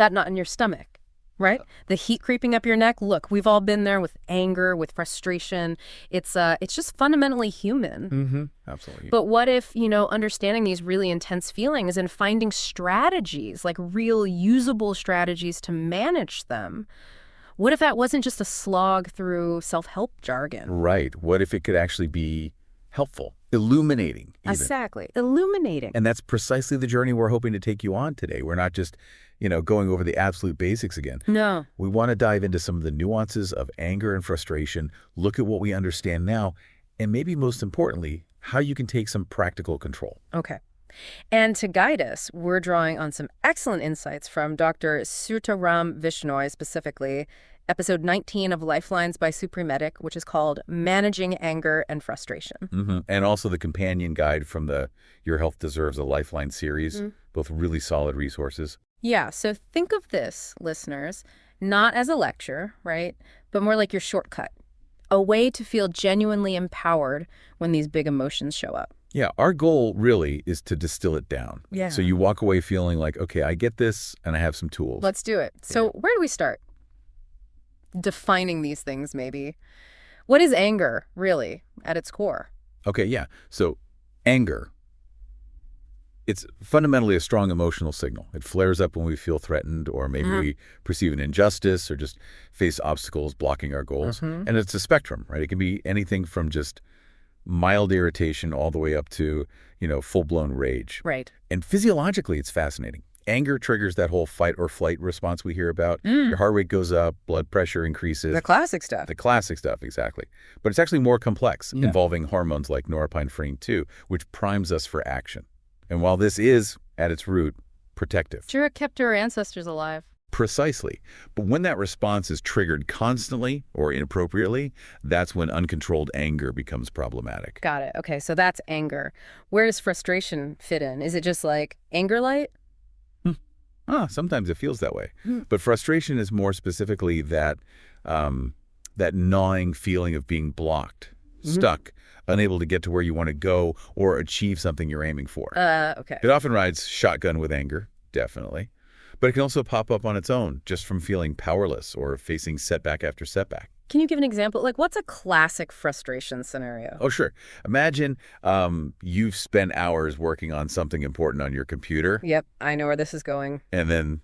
That knot in your stomach, right? The heat creeping up your neck. Look, we've all been there with anger, with frustration. It's just fundamentally human. Absolutely. But what if, understanding these really intense feelings and finding strategies, like real usable strategies to manage them? What if that wasn't just a slog through self-help jargon? Right. What if it could actually be helpful, illuminating even? Exactly. Illuminating. And that's precisely the journey we're hoping to take you on today. We're not just, going over the absolute basics again. No. We want to dive into some of the nuances of anger and frustration, look at what we understand now, and maybe most importantly, how you can take some practical control. Okay. And to guide us, we're drawing on some excellent insights from Dr. Sutaram Vishnoi, specifically, episode 19 of Lifelines by Supremedic, which is called Managing Anger and Frustration. And also the companion guide from the Your Health Deserves a Lifeline series, both really solid resources. Yeah, so think of this, listeners, not as a lecture, right, but more like your shortcut, a way to feel genuinely empowered when these big emotions show up. Yeah, our goal really is to distill it down. Yeah. So you walk away feeling like, okay, I get this and I have some tools. Let's do it. So where do we start? Defining these things, maybe. What is anger, really, at its core? Okay, yeah. So anger, it's fundamentally a strong emotional signal. It flares up when we feel threatened or maybe we perceive an injustice or just face obstacles blocking our goals. And it's a spectrum, right? It can be anything from just mild irritation all the way up to, full-blown rage. Right. And physiologically, it's fascinating. Anger triggers that whole fight or flight response we hear about. Your heart rate goes up, blood pressure increases. The classic stuff. The classic stuff, exactly. But it's actually more complex, involving hormones like norepinephrine 2, which primes us for action. And while this is, at its root, protective. Sure, it kept our ancestors alive. Precisely. But when that response is triggered constantly or inappropriately, that's when uncontrolled anger becomes problematic. Got it. Okay, so that's anger. Where does frustration fit in? Is it just like anger light? Sometimes it feels that way. But frustration is more specifically that gnawing feeling of being blocked, stuck, unable to get to where you want to go or achieve something you're aiming for. Okay. It often rides shotgun with anger, definitely. But it can also pop up on its own just from feeling powerless or facing setback after setback. Can you give an example? Like, what's a classic frustration scenario? Oh, sure. Imagine you've spent hours working on something important on your computer. Yep, I know where this is going. And then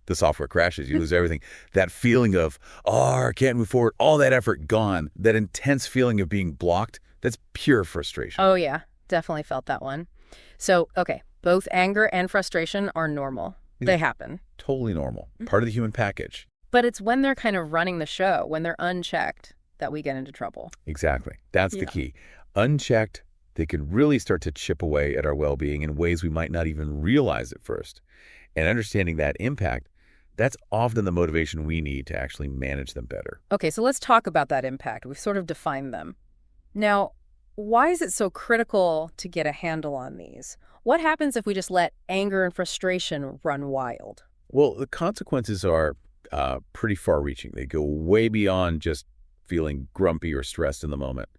the software crashes. You lose everything. That feeling of, I can't move forward, all that effort gone, that intense feeling of being blocked, that's pure frustration. Oh, yeah. Definitely felt that one. So, okay, both anger and frustration are normal. They happen. Totally normal. Part of the human package. But it's when they're kind of running the show, when they're unchecked, that we get into trouble. Exactly. That's the key. Unchecked, they can really start to chip away at our well-being in ways we might not even realize at first. And understanding that impact, that's often the motivation we need to actually manage them better. Okay, so let's talk about that impact. We've sort of defined them. Now, why is it so critical to get a handle on these? What happens if we just let anger and frustration run wild? Well, the consequences are pretty far-reaching. They go way beyond just feeling grumpy or stressed in the moment.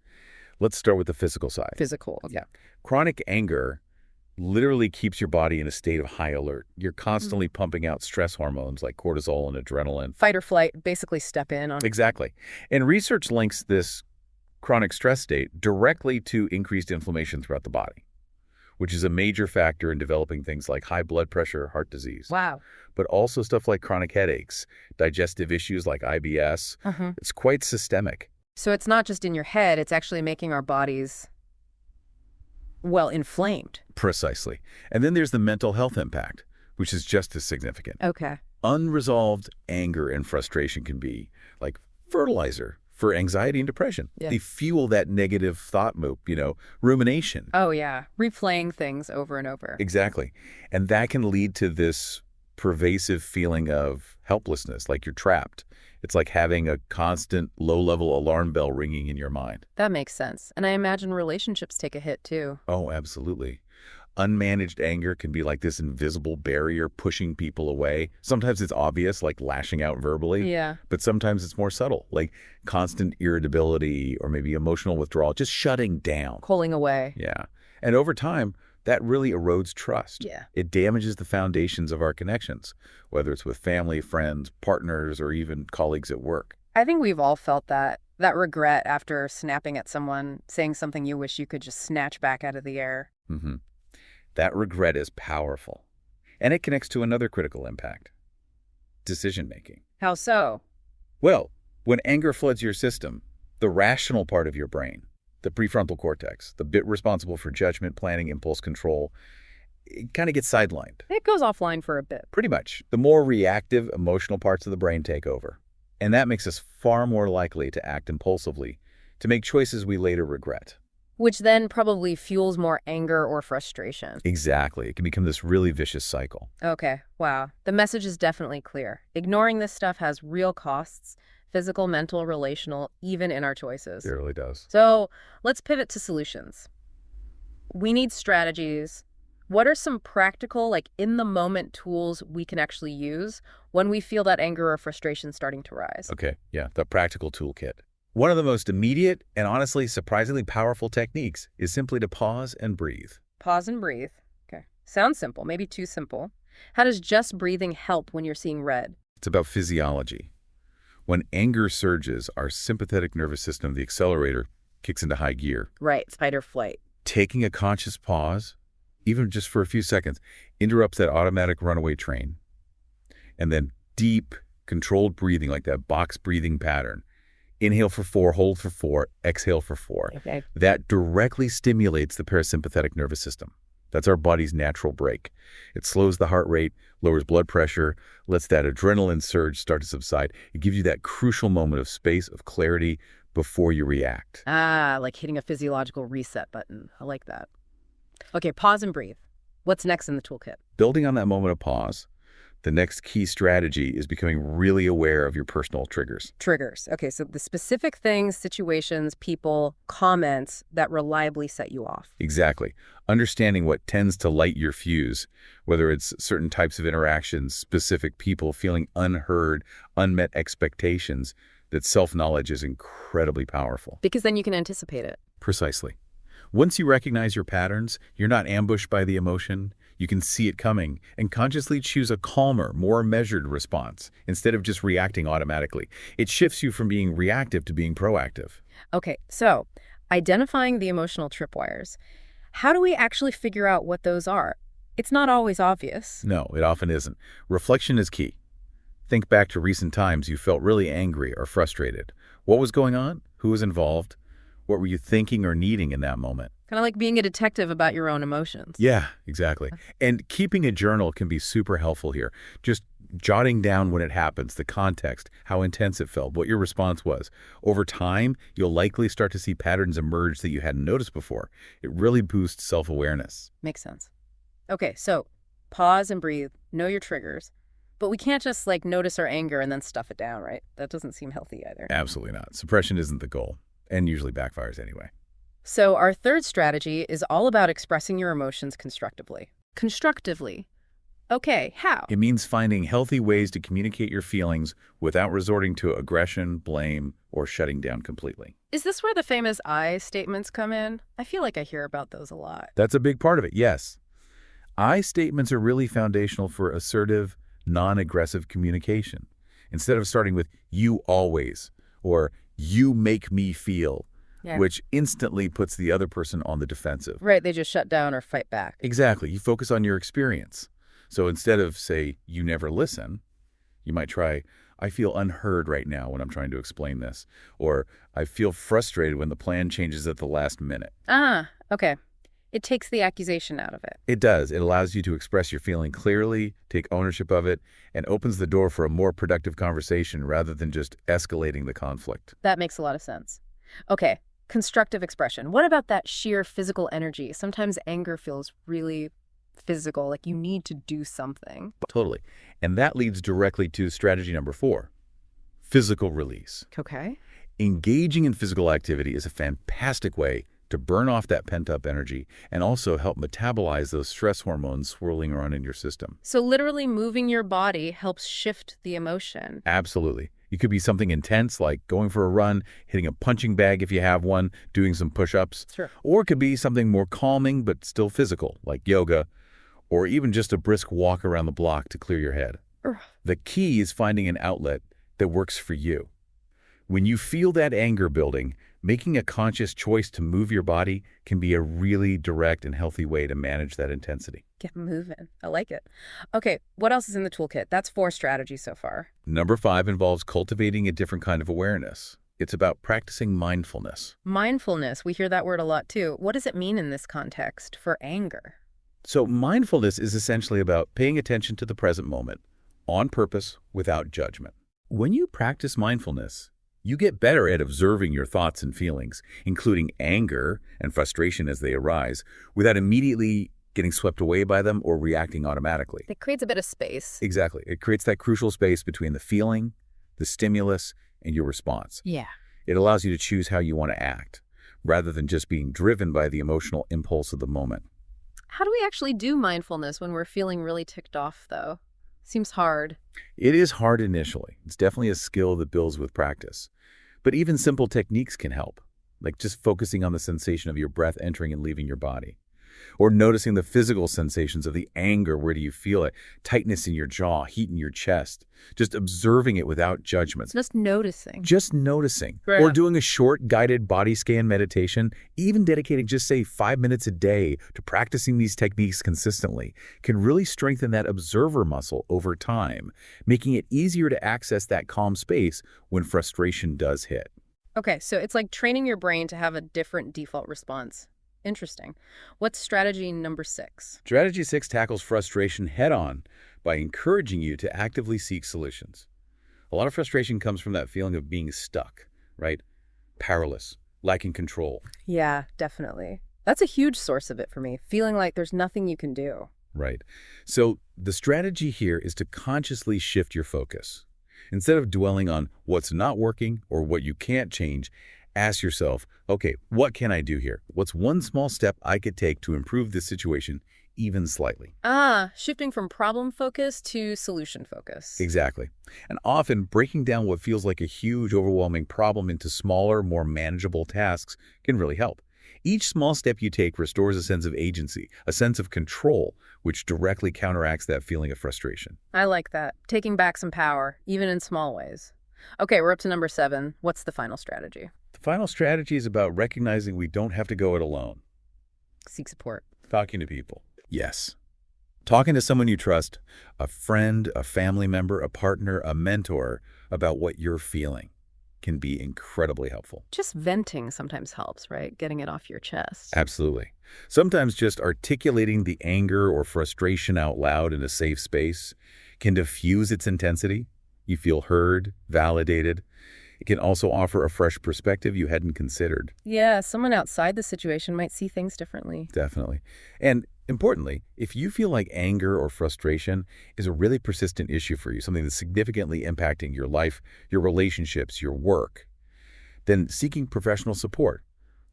Let's start with the physical side. Physical, yeah. Chronic anger literally keeps your body in a state of high alert. You're constantly pumping out stress hormones like cortisol and adrenaline. Fight or flight, basically step in on. Exactly. And research links this chronic stress state directly to increased inflammation throughout the body, which is a major factor in developing things like high blood pressure, heart disease. Wow. But also stuff like chronic headaches, digestive issues like IBS. It's quite systemic. So it's not just in your head, it's actually making our bodies, well, inflamed. Precisely. And then there's the mental health impact, which is just as significant. Okay. Unresolved anger and frustration can be like fertilizer for anxiety and depression. Yeah. They fuel that negative thought loop, rumination. Oh, yeah. Replaying things over and over. Exactly. And that can lead to this pervasive feeling of helplessness, like you're trapped. It's like having a constant low-level alarm bell ringing in your mind. That makes sense. And I imagine relationships take a hit, too. Oh, absolutely. Unmanaged anger can be like this invisible barrier pushing people away. Sometimes it's obvious, like lashing out verbally. Yeah. But sometimes it's more subtle, like constant irritability or maybe emotional withdrawal, just shutting down. Pulling away. Yeah. And over time, that really erodes trust. Yeah. It damages the foundations of our connections, whether it's with family, friends, partners, or even colleagues at work. I think we've all felt that regret after snapping at someone, saying something you wish you could just snatch back out of the air. hmm That regret is powerful. And it connects to another critical impact: decision-making. How so? Well, when anger floods your system, the rational part of your brain, the prefrontal cortex, the bit responsible for judgment, planning, impulse control, it kind of gets sidelined. It goes offline for a bit. Pretty much. The more reactive, emotional parts of the brain take over. And that makes us far more likely to act impulsively, to make choices we later regret. Which then probably fuels more anger or frustration. Exactly. It can become this really vicious cycle. Okay, wow. The message is definitely clear. Ignoring this stuff has real costs: physical, mental, relational, even in our choices. It really does. So let's pivot to solutions. We need strategies. What are some practical, like in-the-moment tools we can actually use when we feel that anger or frustration starting to rise? Okay, yeah, the practical toolkit. One of the most immediate and honestly surprisingly powerful techniques is simply to pause and breathe. Pause and breathe. Okay. Sounds simple, maybe too simple. How does just breathing help when you're seeing red? It's about physiology. When anger surges, our sympathetic nervous system, the accelerator, kicks into high gear. Right, fight or flight. Taking a conscious pause, even just for a few seconds, interrupts that automatic runaway train. And then deep, controlled breathing, like that box breathing pattern. Inhale for 4, hold for 4, exhale for 4. Okay. That directly stimulates the parasympathetic nervous system. That's our body's natural brake. It slows the heart rate, lowers blood pressure, lets that adrenaline surge start to subside. It gives you that crucial moment of space, of clarity, before you react. Ah, like hitting a physiological reset button. I like that. Okay, pause and breathe. What's next in the toolkit? Building on that moment of pause, the next key strategy is becoming really aware of your personal triggers. Triggers. Okay, so the specific things, situations, people, comments that reliably set you off. Exactly. Understanding what tends to light your fuse, whether it's certain types of interactions, specific people, feeling unheard, unmet expectations, that self-knowledge is incredibly powerful. Because then you can anticipate it. Precisely. Once you recognize your patterns, you're not ambushed by the emotion. You can see it coming and consciously choose a calmer, more measured response instead of just reacting automatically. It shifts you from being reactive to being proactive. Okay, so identifying the emotional tripwires. How do we actually figure out what those are? It's not always obvious. No, it often isn't. Reflection is key. Think back to recent times you felt really angry or frustrated. What was going on? Who was involved? What were you thinking or needing in that moment? Kind of like being a detective about your own emotions. Yeah, exactly. And keeping a journal can be super helpful here. Just jotting down when it happens, the context, how intense it felt, what your response was. Over time, you'll likely start to see patterns emerge that you hadn't noticed before. It really boosts self-awareness. Makes sense. Okay, so pause and breathe. Know your triggers. But we can't just notice our anger and then stuff it down, right? That doesn't seem healthy either. Absolutely not. Suppression isn't the goal, and usually backfires anyway. So our third strategy is all about expressing your emotions constructively. Constructively. Okay, how? It means finding healthy ways to communicate your feelings without resorting to aggression, blame, or shutting down completely. Is this where the famous I statements come in? I feel like I hear about those a lot. That's a big part of it, yes. I statements are really foundational for assertive, non-aggressive communication. Instead of starting with "you always" or "you make me feel," which instantly puts the other person on the defensive. Right, they just shut down or fight back. Exactly. You focus on your experience. So instead of, say, "you never listen," you might try, "I feel unheard right now when I'm trying to explain this," or "I feel frustrated when the plan changes at the last minute." Ah, okay. It takes the accusation out of it. It does. It allows you to express your feeling clearly, take ownership of it, and opens the door for a more productive conversation rather than just escalating the conflict. That makes a lot of sense. Okay, constructive expression. What about that sheer physical energy? Sometimes anger feels really physical, like you need to do something. Totally. And that leads directly to strategy number 4, physical release. Okay. Engaging in physical activity is a fantastic way to burn off that pent-up energy and also help metabolize those stress hormones swirling around in your system. So literally moving your body helps shift the emotion. Absolutely. It could be something intense like going for a run, hitting a punching bag if you have one, doing some push-ups. Sure. Or it could be something more calming but still physical, like yoga, or even just a brisk walk around the block to clear your head. Ugh. The key is finding an outlet that works for you. When you feel that anger building, making a conscious choice to move your body can be a really direct and healthy way to manage that intensity. Get moving. I like it. Okay, what else is in the toolkit? That's 4 strategies so far. Number 5 involves cultivating a different kind of awareness. It's about practicing mindfulness. Mindfulness, we hear that word a lot too. What does it mean in this context for anger? So mindfulness is essentially about paying attention to the present moment, on purpose, without judgment. When you practice mindfulness, you get better at observing your thoughts and feelings, including anger and frustration as they arise, without immediately getting swept away by them or reacting automatically. It creates a bit of space. Exactly. It creates that crucial space between the feeling, the stimulus, and your response. Yeah. It allows you to choose how you want to act, rather than just being driven by the emotional impulse of the moment. How do we actually do mindfulness when we're feeling really ticked off, though? Seems hard. It is hard initially. It's definitely a skill that builds with practice. But even simple techniques can help, like just focusing on the sensation of your breath entering and leaving your body. Or noticing the physical sensations of the anger. Where do you feel it? Tightness in your jaw, heat in your chest. Just observing it without judgment. Just noticing. Just noticing. Right. Or doing a short guided body scan meditation, even dedicating just say 5 minutes a day to practicing these techniques consistently can really strengthen that observer muscle over time, making it easier to access that calm space when frustration does hit. Okay, so it's like training your brain to have a different default response. Interesting. What's strategy number 6? Strategy 6 tackles frustration head-on by encouraging you to actively seek solutions. A lot of frustration comes from that feeling of being stuck, right? Powerless, lacking control. Yeah, definitely. That's a huge source of it for me, feeling like there's nothing you can do. Right. So the strategy here is to consciously shift your focus. Instead of dwelling on what's not working or what you can't change, ask yourself, okay, what can I do here? What's one small step I could take to improve this situation even slightly? Shifting from problem focus to solution focus. Exactly. And often breaking down what feels like a huge, overwhelming problem into smaller, more manageable tasks can really help. Each small step you take restores a sense of agency, a sense of control, which directly counteracts that feeling of frustration. I like that. Taking back some power, even in small ways. Okay, we're up to number 7. What's the final strategy? The final strategy is about recognizing we don't have to go it alone. Seek support. Talking to people. Yes. Talking to someone you trust, a friend, a family member, a partner, a mentor, about what you're feeling can be incredibly helpful. Just venting sometimes helps, right? Getting it off your chest. Absolutely. Sometimes just articulating the anger or frustration out loud in a safe space can diffuse its intensity. You feel heard, validated. It can also offer a fresh perspective you hadn't considered. Yeah, someone outside the situation might see things differently. Definitely. And importantly, if you feel like anger or frustration is a really persistent issue for you, something that's significantly impacting your life, your relationships, your work, then seeking professional support,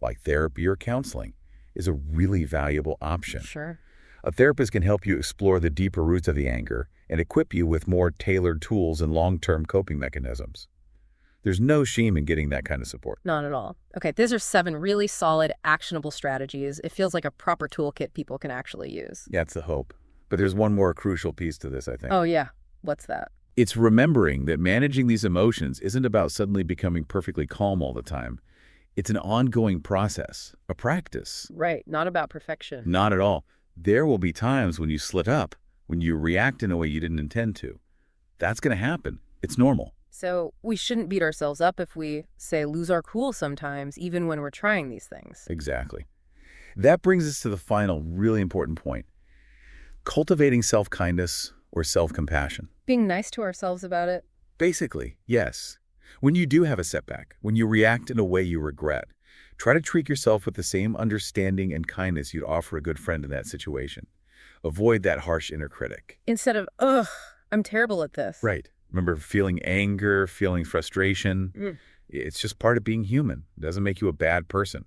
like therapy or counseling, is a really valuable option. Sure. A therapist can help you explore the deeper roots of the anger and equip you with more tailored tools and long-term coping mechanisms. There's no shame in getting that kind of support. Not at all. Okay, these are 7 really solid, actionable strategies. It feels like a proper toolkit people can actually use. That's the hope. But there's one more crucial piece to this, I think. Oh, yeah. What's that? It's remembering that managing these emotions isn't about suddenly becoming perfectly calm all the time. It's an ongoing process, a practice. Right, not about perfection. Not at all. There will be times when you slit up, when you react in a way you didn't intend to. That's going to happen. It's normal. So we shouldn't beat ourselves up if we, say, lose our cool sometimes, even when we're trying these things. Exactly. That brings us to the final, really important point. Cultivating self-kindness or self-compassion. Being nice to ourselves about it. Basically, yes. When you do have a setback, when you react in a way you regret, try to treat yourself with the same understanding and kindness you'd offer a good friend in that situation. Avoid that harsh inner critic. Instead of, ugh, I'm terrible at this. Right. Remember feeling anger, feeling frustration. It's just part of being human. It doesn't make you a bad person.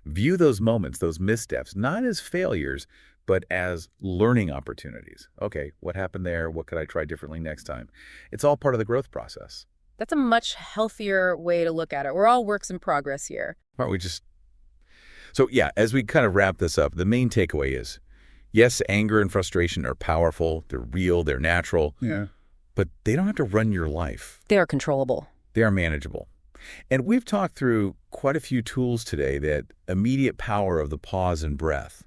View those moments, those missteps, not as failures, but as learning opportunities. Okay, what happened there? What could I try differently next time? It's all part of the growth process. That's a much healthier way to look at it. We're all works in progress here. Aren't we just... So yeah, as we kind of wrap this up, the main takeaway is, yes, anger and frustration are powerful, they're real, they're natural, Yeah. but they don't have to run your life. They are controllable. They are manageable. And we've talked through quite a few tools today that immediate power of the pause and breath,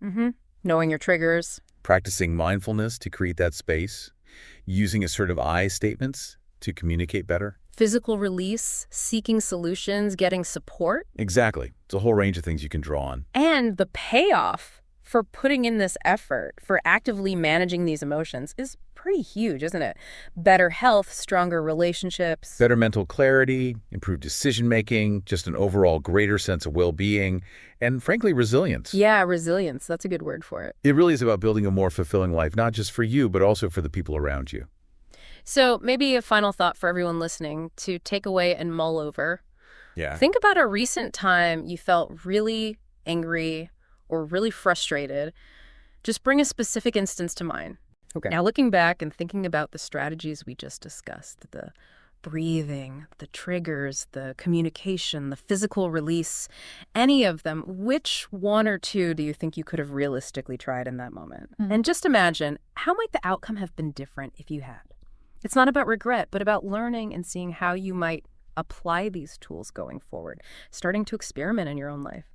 Knowing your triggers. practicing mindfulness to create that space, using assertive I statements to communicate better. Physical release, seeking solutions, getting support. Exactly. It's a whole range of things you can draw on. And the payoff for putting in this effort, for actively managing these emotions, is pretty huge, isn't it? Better health, stronger relationships. Better mental clarity, improved decision-making, just an overall greater sense of well-being, and frankly, resilience. Yeah, resilience. That's a good word for it. It really is about building a more fulfilling life, not just for you, but also for the people around you. So maybe a final thought for everyone listening to take away and mull over. Yeah. Think about a recent time you felt really angry or really frustrated. Just bring a specific instance to mind. Okay. Now, looking back and thinking about the strategies we just discussed, the breathing, the triggers, the communication, the physical release, any of them, which one or two do you think you could have realistically tried in that moment? And just imagine, how might the outcome have been different if you had? It's not about regret, but about learning and seeing how you might apply these tools going forward, starting to experiment in your own life.